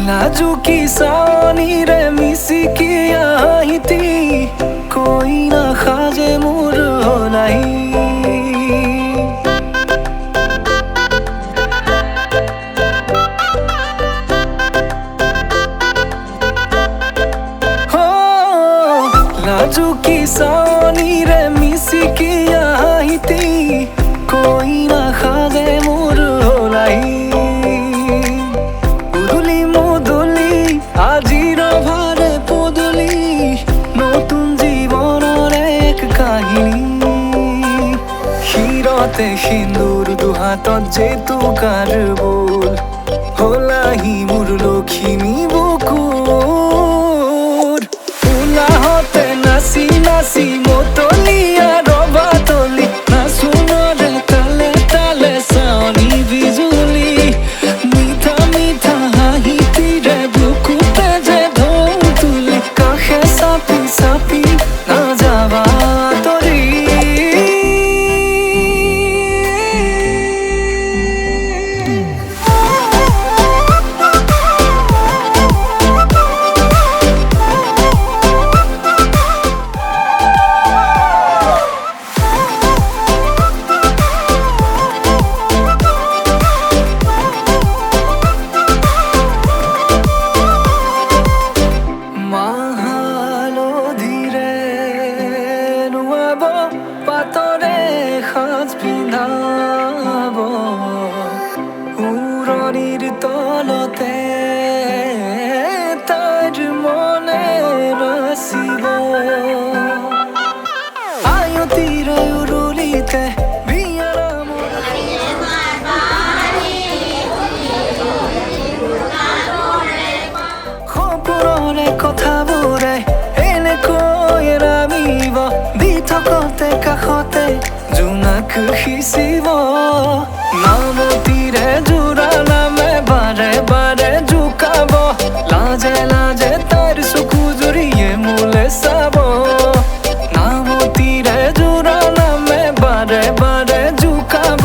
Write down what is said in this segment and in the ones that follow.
नाजुकी सानी रे मिसिकी आहिती कोई ना खाजे मोर होलाई हो नाजुकी सानी रे मिसिकी आहिती कोई ना खाजे मोर होलाई আজির ভারে পদলি নতুন জীবনের এক কাহিনী হিরতে সিন্দুর দুহাতত যেতু কার বোল হলাহি মোর লখিমী বুকুর উলাহতে নাচি নাচি মতলিয়া রবাতলি নাচুনরে তালে তালে চাৱনি বিজুলি মিঠা মিঠা হাঁহিতিৰে sapi na java tori পাতৰে সাজ পিন্ধাব উৰণিৰ তলতে তাইৰ মনে নাচিব আয়তিৰে উৰুলিতে সপোনৰে কথাবোৰে এনেকৈ নামিব থকতে কাষতে জোনাক সিঁচিব নামতিৰে জোৰা নামে বাৰে বাৰে জোকাব লাজে লাজে তাইৰ চকু জুৰিয়ে মোলে চাব নামতিৰে জোৰা নামে বাৰে বাৰে জোকাব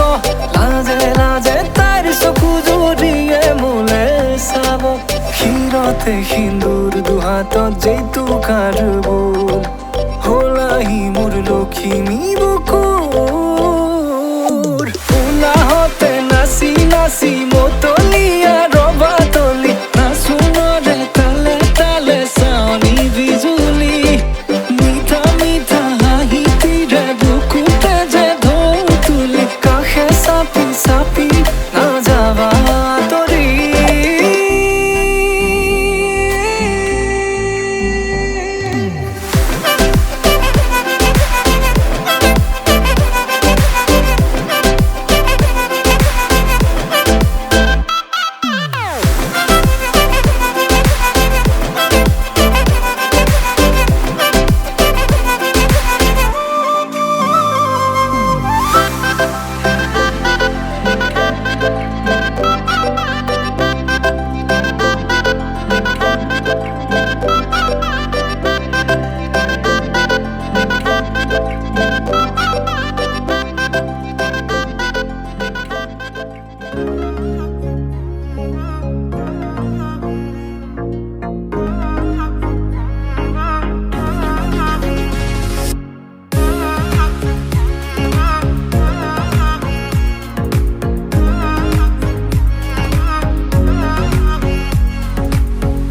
লাজে লাজে তাইৰ চকু জুৰিয়ে মোলে চাব হিৰতে সিন্দুৰ দুহাতত যেতু কাৰ বোল হলাহি মোৰ লখিমী বুকুৰ উলাহতে নাচি নাচি মতলিয়া ৰবাতলি নাচুনৰে তালে তালে চাৱনি বিজুলি মিঠা মিঠা হাঁহিতিৰে বুকুতে যে ঢৌ তুলি কাষে চাপি চাপি না যাবা তৰি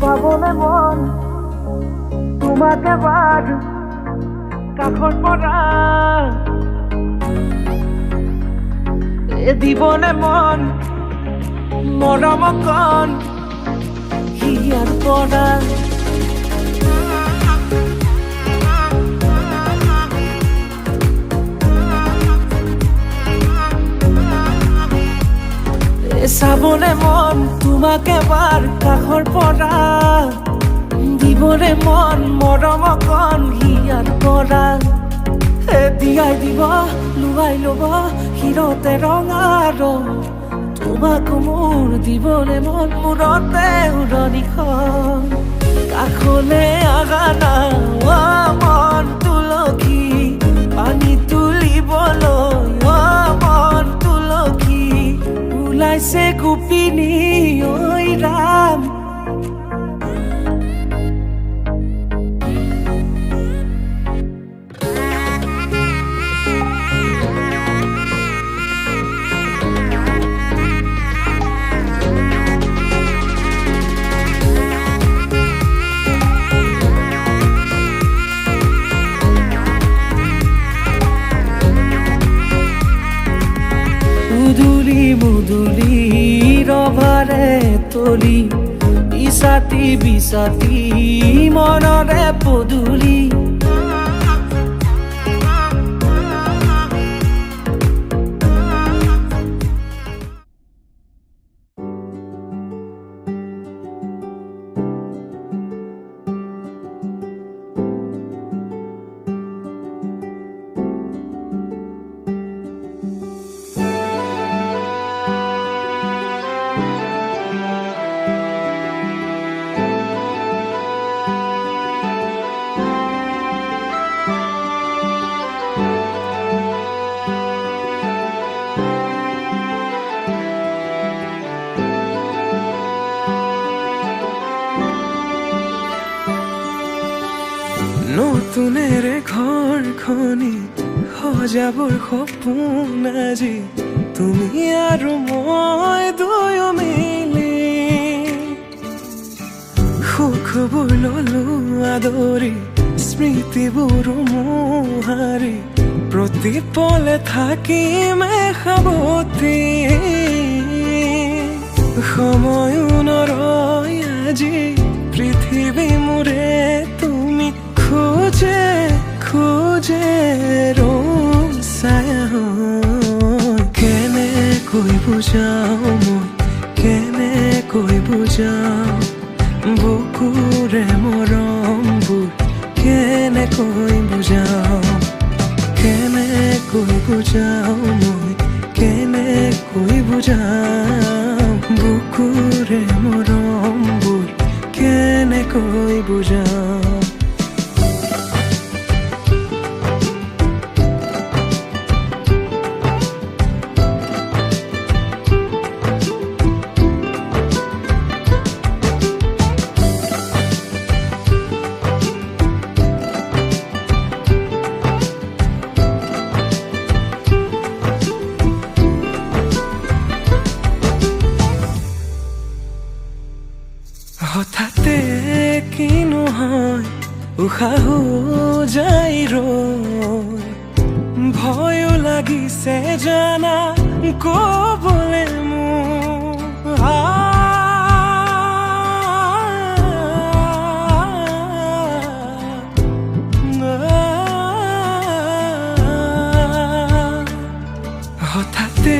পাবলে মন তোমাক এবাৰ কাষৰ পৰা দিবনে মন মৰম কণ হিয়াৰ পৰা চাবলে মন তোমাক এবাৰ কাষৰ পৰা দিবলে মন মৰম কণ হিয়াৰ পৰা দিয়াই দিব লুৱাই ল'ব হিৰতে ৰঙা ৰং তোমাক মোৰ দিবলে মন মূৰতে উৰণিখন কাষলে আগানা মন তুলসী পানী তুলিবলৈ মন তুলসী ওলাইছে গোপিনী ঐ ৰাম মুদুলি মুদুলি ৰভাৰে তলি ইছাতি বিছাতি মনৰে পদুলি নতুনেৰে ঘৰখনি সজাবৰ সপোন আজি তুমি আৰু মই দুয়ো মিলি সুখবোৰ ললো আদৰি স্মৃতিবোৰ মোহাৰি প্ৰতি পলে থাকিমে সাৱতি সময়ো নৰয় আজি পৃথিৱী মোৰে তুমি খোজে খোজে ৰচায় কেনেকৈ বুজাও মই কেনেকৈ বুজাও বুকুৰে মৰমবোৰ কেনেকৈ বুজাও কেনেকৈ বুজাও মই কেনেকৈ বুজাও বুকুৰে মৰমবোৰ কেনেকৈ বুজাও হঠাতে কিনো হয় উশাহো যাই ৰৈ ভয়ো লাগিছে জানা কবলে মোৰ হঠাতে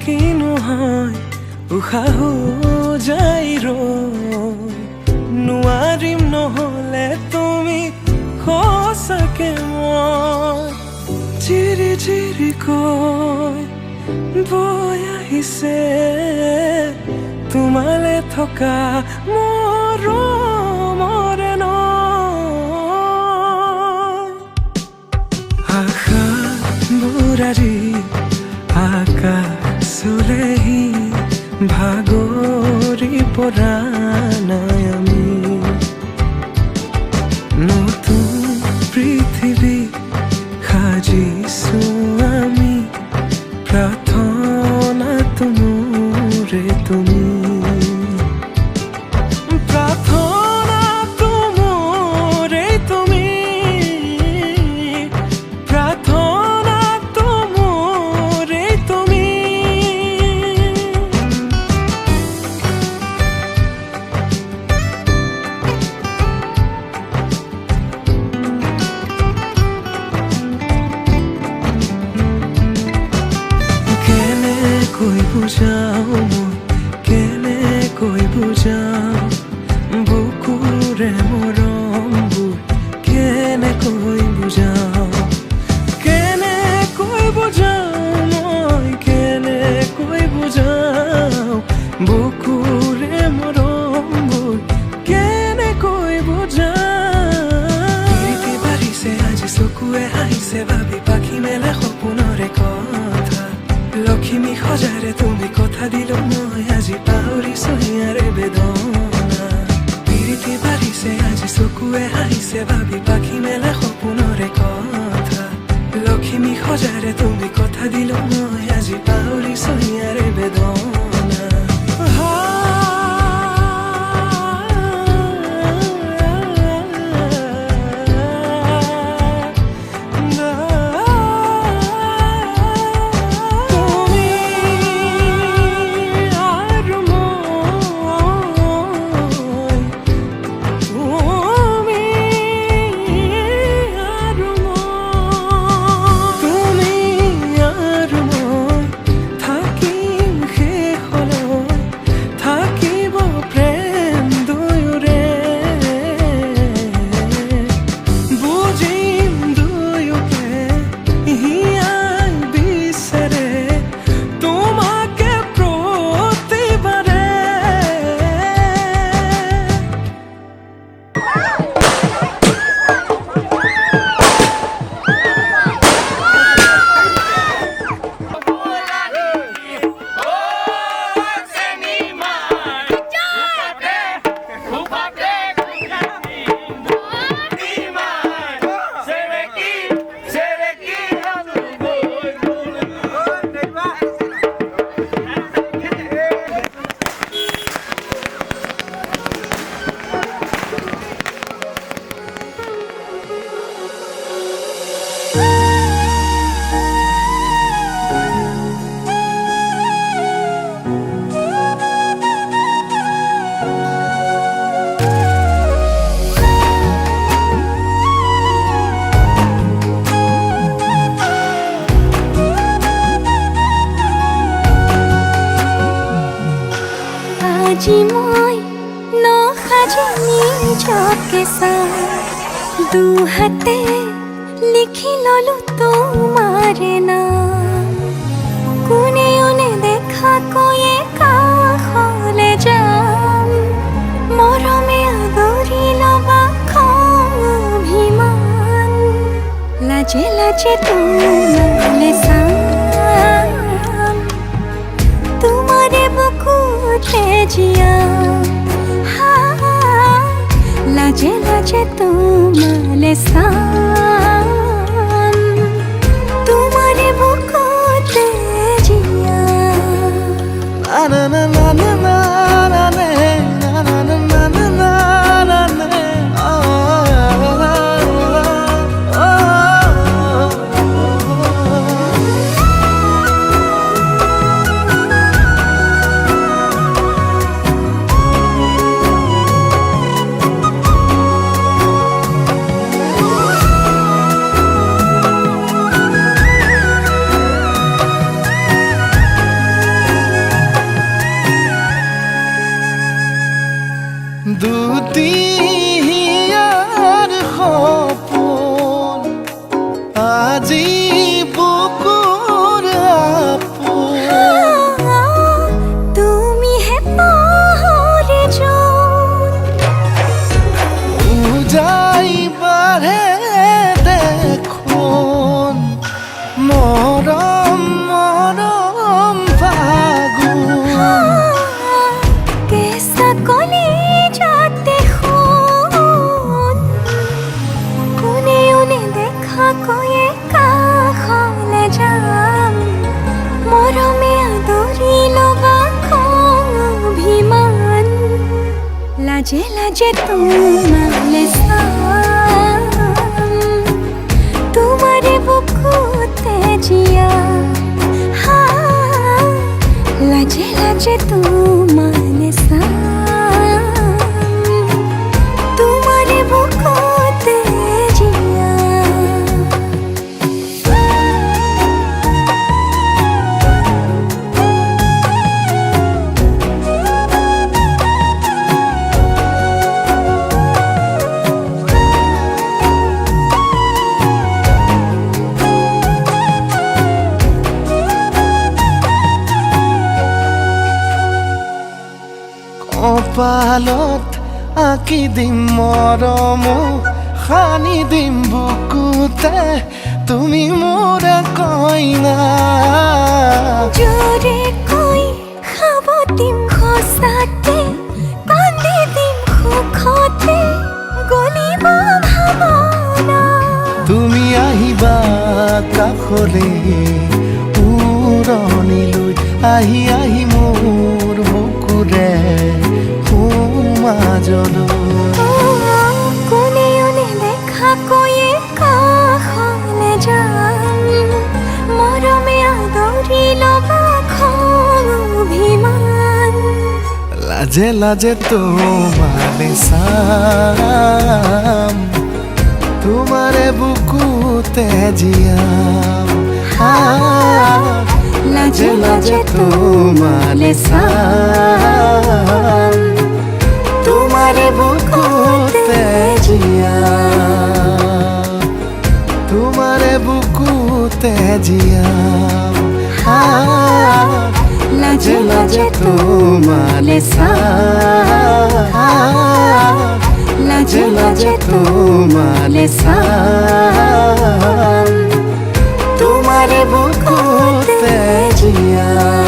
কিনো হয় উশাহো যাই ৰৈ নোৱাৰিম নহলে তুমি সঁচাকে মই চিৰি চিৰিকৈ বৈ আহিছে তোমালে থকা মৰমৰে নৈ আশাবোৰ আজি আকাশলেহি ভাগৰি পৰা নাই আমি নতুন পৃথিৱী সাজিছো আমি প্ৰাৰ্থনা তোমোৰে তুমি প্ৰাৰ্থনা তোমোৰে তুমি প্ৰাৰ্থনা তোমোৰে তুমি কেনেকৈ বুজাও মই কেনেকৈ বুজাও বুকুৰে মৰমবোৰ কেনেকৈ বুজাও কেনেকৈ বুজাও মই কেনেকৈ বুজাও বুকুৰে মৰমবোৰ কেনেকৈ বুজাও প্ৰীতি বাঢ়িছে আজি চকুৱে হাঁহিছে ভাবি পাখি মেলে সপোনৰে কথা লক্ষ্মী সজাৰে তুমি কথা দিলো মই আজি পাহৰিছো হিয়াৰে বেদনা প্ৰীতি বাঢ়িছে আজি চকুৱে হাঁহিছে ভাবি পাখি মেলে সপোনৰে কথা লক্ষ্মী সজাৰে তুমি কথা দিলো মই আজি পাহৰিছো হিয়াৰে বেদনা তুমি আজি মই নসাজি নিজকে চাই দুহাতে লিখি ললো তোমাৰে নাম কোনেও নেদেখা কৈয়ে কাষলে যাম মৰমে আদৰি লবা খং অভিমান লাজে লাজে তোমালে চাম তোমাৰে বুকুতে জিয়া লাজে লাজে তোমালে চাম তোমাৰে বুকুতে জিয়া না না না না না না না না না না না না না না দুটিয়াৰ সপোন আজি বুকুৰ আপোন তুমিহে পাহৰি যোন উজাই বাঢ়ে দেখোন মৰম মৰম ফাগুন কেঁচা কলি যাতে শুন কোনেও নেদেখা কৈয়ে কাষলে যাম মৰমে আদৰি লবা খং অভিমান লাজে লাজে তোমালে চাম তোমাৰে বুকুতে জিয়া লাজে লাজে তোমালে চাম তোমাৰে বুকুতে জিয়া কপালত আঁকি দিম মৰম সানি দিম বুকুতে তুমি মোৰ কইনা জোৰে কৈ খাব দিম সঁচাতে কান্দি দিম সুখতে গলিব ভাৱনা তুমি আহিবা কাষলে উৰণিলৈ আহি আহি মোৰ বুকুৰে সোমাজলৈ কোনেও নেদেখা কৈয়ে কাষলে যাম মৰমে আদৰি লবা খং অভিমান লাজে লাজে তোমালে চাম তোমাৰে বুকুতে জিয়াম লাজে লাজে তোমালে চাম তোমাৰে বুকুতে জিয়াম তোমাৰে বুকুতে জিয়াম লাজে লাজে তোমালে চাম লাজে লাজে তোমালে চাম তোমাৰে বুকুতে জিয়াম